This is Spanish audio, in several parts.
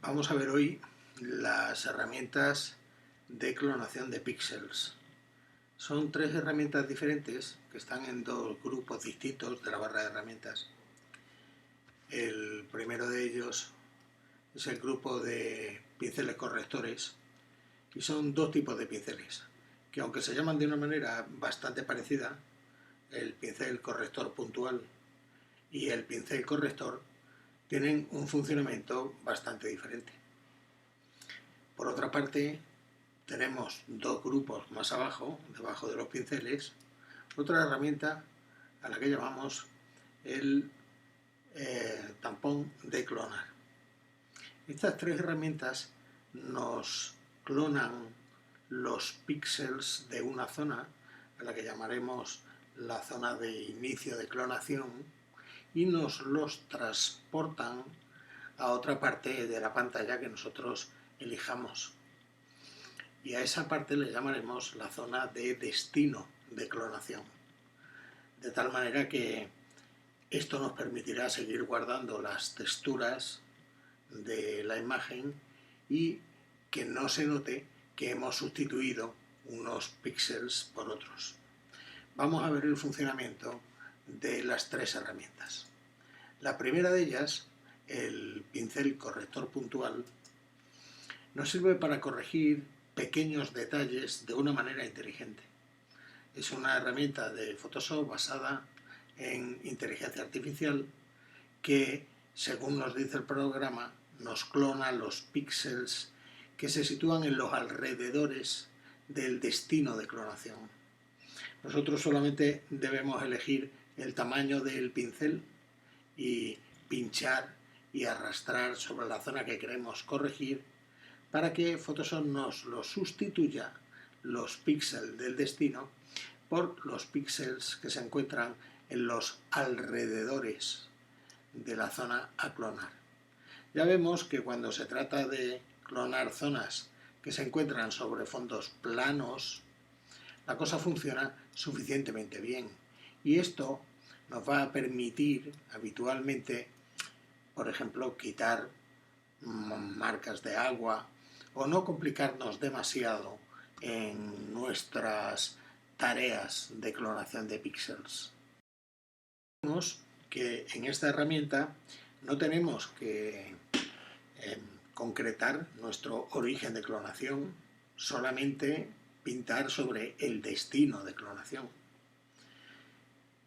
Vamos a ver hoy las herramientas de clonación de píxeles. Son tres herramientas diferentes que están en dos grupos distintos de la barra de herramientas. El primero de ellos es el grupo de pinceles correctores y son dos tipos de pinceles que, aunque se llaman de una manera bastante parecida, el pincel corrector puntual y el pincel corrector, tienen un funcionamiento bastante diferente. Por otra parte, tenemos dos grupos más abajo, debajo de los pinceles, otra herramienta a la que llamamos el tampón de clonar. Estas tres herramientas nos clonan los píxeles de una zona, a la que llamaremos la zona de inicio de clonación, y nos los transportan a otra parte de la pantalla que nosotros elijamos. Y a esa parte le llamaremos la zona de destino de clonación. De tal manera que esto nos permitirá seguir guardando las texturas de la imagen y que no se note que hemos sustituido unos píxeles por otros. Vamos a ver el funcionamiento de las tres herramientas. La primera de ellas, el pincel corrector puntual, nos sirve para corregir pequeños detalles de una manera inteligente. Es una herramienta de Photoshop basada en inteligencia artificial que, según nos dice el programa, nos clona los píxeles que se sitúan en los alrededores del destino de clonación. Nosotros solamente debemos elegir el tamaño del pincel y pinchar y arrastrar sobre la zona que queremos corregir para que Photoshop nos lo sustituya, los píxeles del destino, por los píxeles que se encuentran en los alrededores de la zona a clonar. Ya vemos que cuando se trata de clonar zonas que se encuentran sobre fondos planos, la cosa funciona suficientemente bien. Y esto nos va a permitir habitualmente, por ejemplo, quitar marcas de agua o no complicarnos demasiado en nuestras tareas de clonación de píxeles. Vemos que en esta herramienta no tenemos que concretar nuestro origen de clonación, solamente pintar sobre el destino de clonación,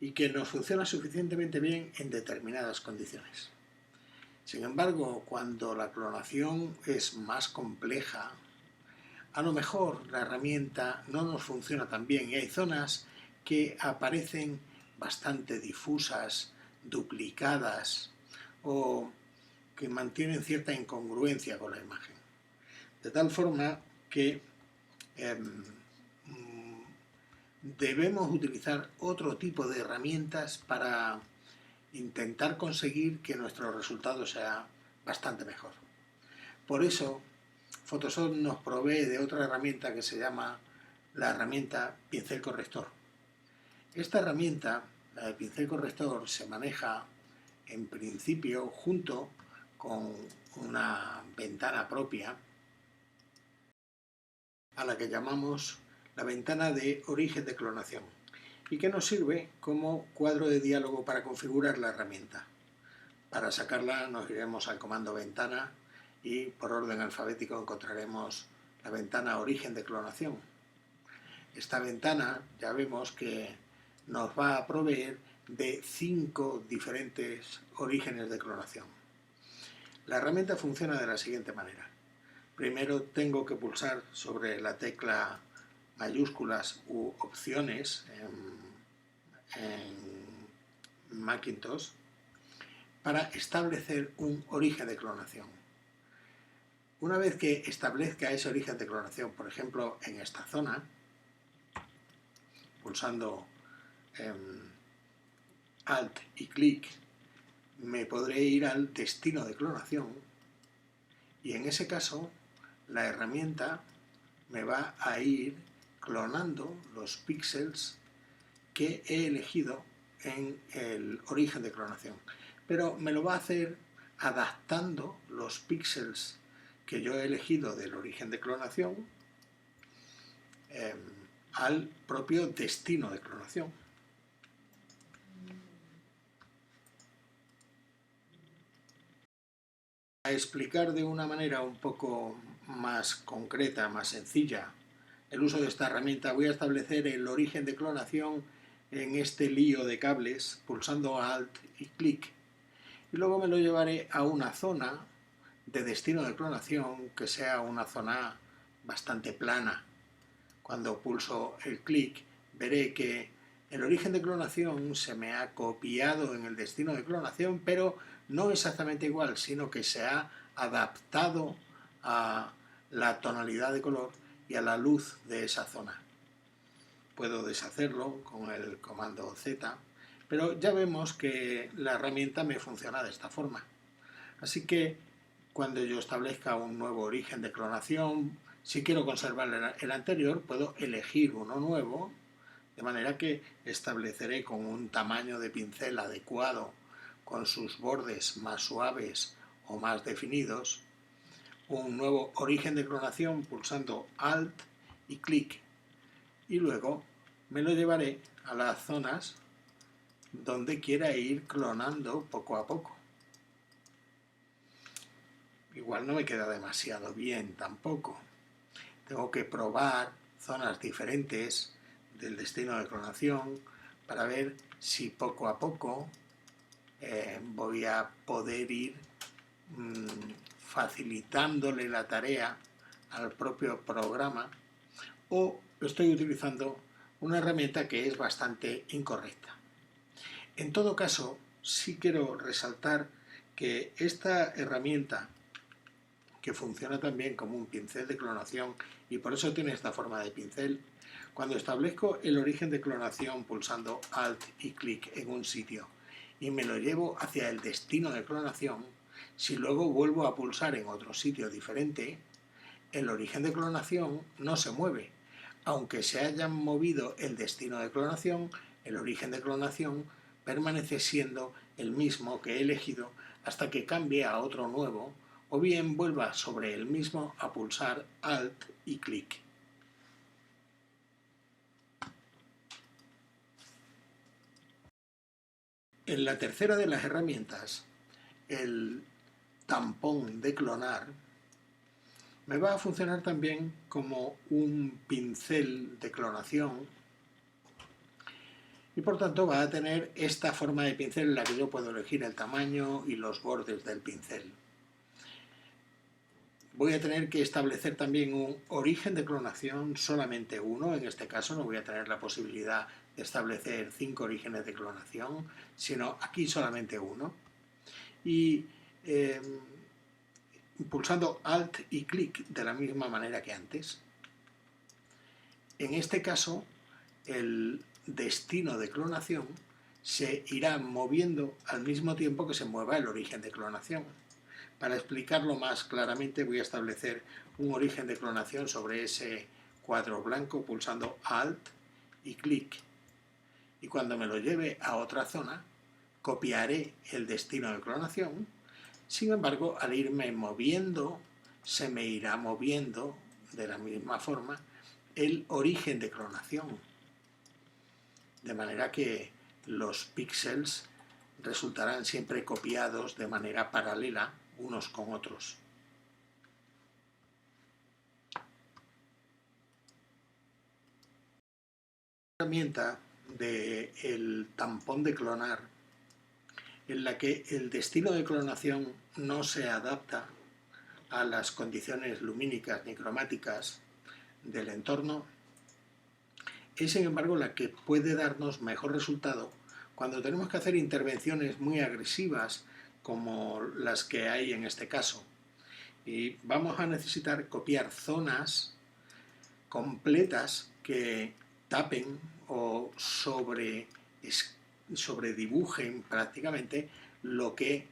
y que nos funciona suficientemente bien en determinadas condiciones. Sin embargo, cuando la clonación es más compleja, a lo mejor la herramienta no nos funciona tan bien y hay zonas que aparecen bastante difusas, duplicadas o que mantienen cierta incongruencia con la imagen. De tal forma que debemos utilizar otro tipo de herramientas para intentar conseguir que nuestro resultado sea bastante mejor. Por eso, Photoshop nos provee de otra herramienta que se llama la herramienta pincel corrector. Esta herramienta, la de pincel corrector, se maneja en principio junto con una ventana propia a la que llamamos la ventana de origen de clonación y que nos sirve como cuadro de diálogo para configurar la herramienta. Para sacarla nos iremos al comando ventana y por orden alfabético encontraremos la ventana origen de clonación. Esta ventana ya vemos que nos va a proveer de 5 diferentes orígenes de clonación. La herramienta funciona de la siguiente manera. Primero tengo que pulsar sobre la tecla mayúsculas u opciones en Macintosh para establecer un origen de clonación. Una vez que establezca ese origen de clonación, por ejemplo, en esta zona, pulsando Alt y clic, me podré ir al destino de clonación y en ese caso la herramienta me va a ir clonando los píxeles que he elegido en el origen de clonación, pero me lo va a hacer adaptando los píxeles que yo he elegido del origen de clonación al propio destino de clonación. A explicar de una manera un poco más concreta, más sencilla, el uso de esta herramienta, voy a establecer el origen de clonación en este lío de cables pulsando Alt y clic, y luego me lo llevaré a una zona de destino de clonación que sea una zona bastante plana. Cuando pulso el clic veré que el origen de clonación se me ha copiado en el destino de clonación, pero no exactamente igual, sino que se ha adaptado a la tonalidad de color y a la luz de esa zona. Puedo deshacerlo con el comando Z, pero ya vemos que la herramienta me funciona de esta forma. Así que cuando yo establezca un nuevo origen de clonación, si quiero conservar el anterior, puedo elegir uno nuevo, de manera que estableceré con un tamaño de pincel adecuado, con sus bordes más suaves o más definidos, un nuevo origen de clonación pulsando Alt y clic, y luego me lo llevaré a las zonas donde quiera ir clonando poco a poco. Igual no me queda demasiado bien tampoco. Tengo que probar zonas diferentes del destino de clonación para ver si poco a poco voy a poder ir facilitándole la tarea al propio programa, o estoy utilizando una herramienta que es bastante incorrecta. En todo caso, sí quiero resaltar que esta herramienta, que funciona también como un pincel de clonación y por eso tiene esta forma de pincel, cuando establezco el origen de clonación pulsando Alt y clic en un sitio y me lo llevo hacia el destino de clonación, si luego vuelvo a pulsar en otro sitio diferente, el origen de clonación no se mueve. Aunque se haya movido el destino de clonación, el origen de clonación permanece siendo el mismo que he elegido hasta que cambie a otro nuevo, o bien vuelva sobre el mismo a pulsar Alt y clic. En la tercera de las herramientas, el tampón de clonar, me va a funcionar también como un pincel de clonación y por tanto va a tener esta forma de pincel en la que yo puedo elegir el tamaño y los bordes del pincel. Voy a tener que establecer también un origen de clonación, solamente uno. En este caso no voy a tener la posibilidad de establecer 5 orígenes de clonación, sino aquí solamente uno. Y pulsando Alt y clic de la misma manera que antes. En este caso, el destino de clonación se irá moviendo al mismo tiempo que se mueva el origen de clonación. Para explicarlo más claramente voy a establecer un origen de clonación sobre ese cuadro blanco pulsando Alt y clic. Y cuando me lo lleve a otra zona, copiaré el destino de clonación. Sin embargo, al irme moviendo, se me irá moviendo de la misma forma el origen de clonación. De manera que los píxeles resultarán siempre copiados de manera paralela unos con otros. La herramienta del tampón de clonar, en la que el destino de clonación no se adapta a las condiciones lumínicas ni cromáticas del entorno, es sin embargo la que puede darnos mejor resultado cuando tenemos que hacer intervenciones muy agresivas como las que hay en este caso. Y vamos a necesitar copiar zonas completas que tapen o sobredibujen prácticamente lo que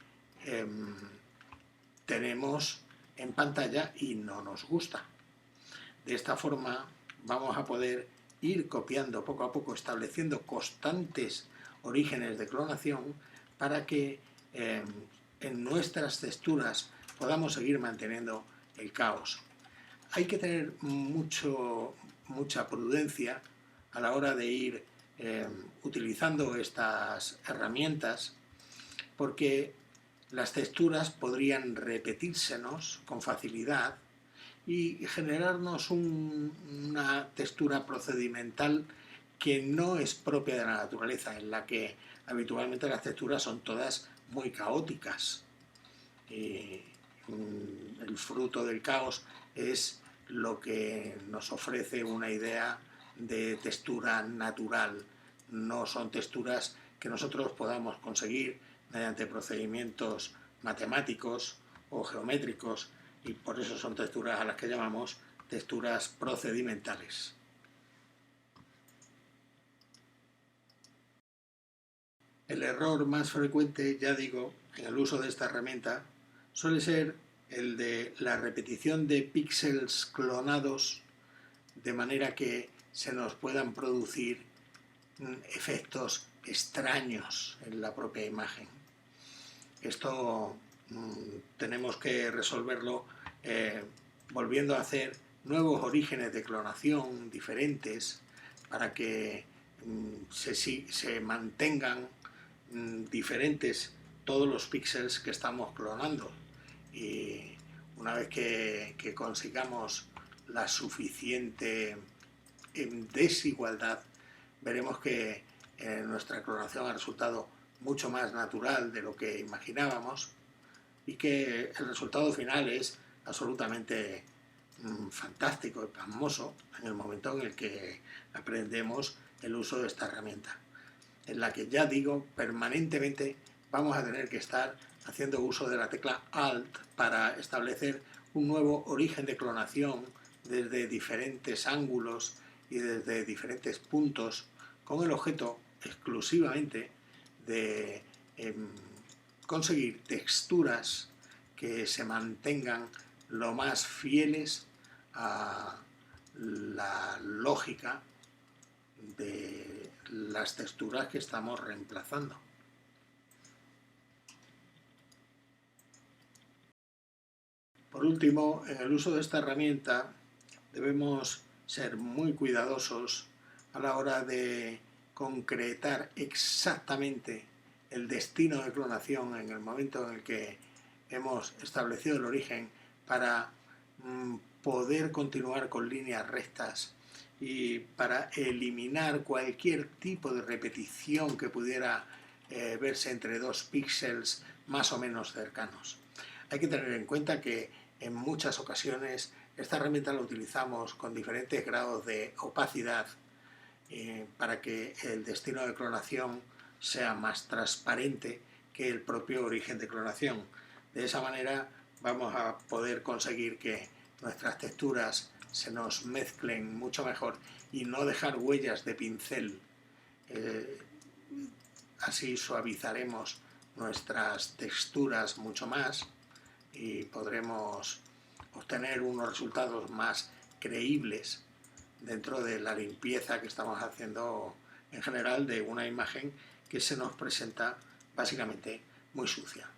tenemos en pantalla y no nos gusta. De esta forma vamos a poder ir copiando poco a poco, estableciendo constantes orígenes de clonación para que en nuestras texturas podamos seguir manteniendo el caos. Hay que tener mucha prudencia a la hora de ir utilizando estas herramientas, porque las texturas podrían repetírsenos con facilidad y generarnos una textura procedimental que no es propia de la naturaleza, en la que habitualmente las texturas son todas muy caóticas. El fruto del caos es lo que nos ofrece una idea de textura natural. No son texturas que nosotros podamos conseguir mediante procedimientos matemáticos o geométricos, y por eso son texturas a las que llamamos texturas procedimentales. El error más frecuente, ya digo, en el uso de esta herramienta suele ser el de la repetición de píxeles clonados de manera que se nos puedan producir efectos extraños en la propia imagen. Esto tenemos que resolverlo volviendo a hacer nuevos orígenes de clonación diferentes para que se mantengan diferentes todos los píxeles que estamos clonando. Y una vez que consigamos la suficiente desigualdad, veremos que nuestra clonación ha resultado mucho más natural de lo que imaginábamos y que el resultado final es absolutamente fantástico y pasmoso en el momento en el que aprendemos el uso de esta herramienta, en la que, ya digo, permanentemente vamos a tener que estar haciendo uso de la tecla Alt para establecer un nuevo origen de clonación desde diferentes ángulos y desde diferentes puntos, con el objeto exclusivamente de conseguir texturas que se mantengan lo más fieles a la lógica de las texturas que estamos reemplazando. Por último, en el uso de esta herramienta debemos ser muy cuidadosos a la hora de concretar exactamente el destino de clonación en el momento en el que hemos establecido el origen, para poder continuar con líneas rectas y para eliminar cualquier tipo de repetición que pudiera verse entre dos píxeles más o menos cercanos. Hay que tener en cuenta que en muchas ocasiones esta herramienta la utilizamos con diferentes grados de opacidad para que el destino de clonación sea más transparente que el propio origen de clonación. De esa manera vamos a poder conseguir que nuestras texturas se nos mezclen mucho mejor y no dejar huellas de pincel. Así suavizaremos nuestras texturas mucho más y podremos obtener unos resultados más creíbles dentro de la limpieza que estamos haciendo en general de una imagen que se nos presenta básicamente muy sucia.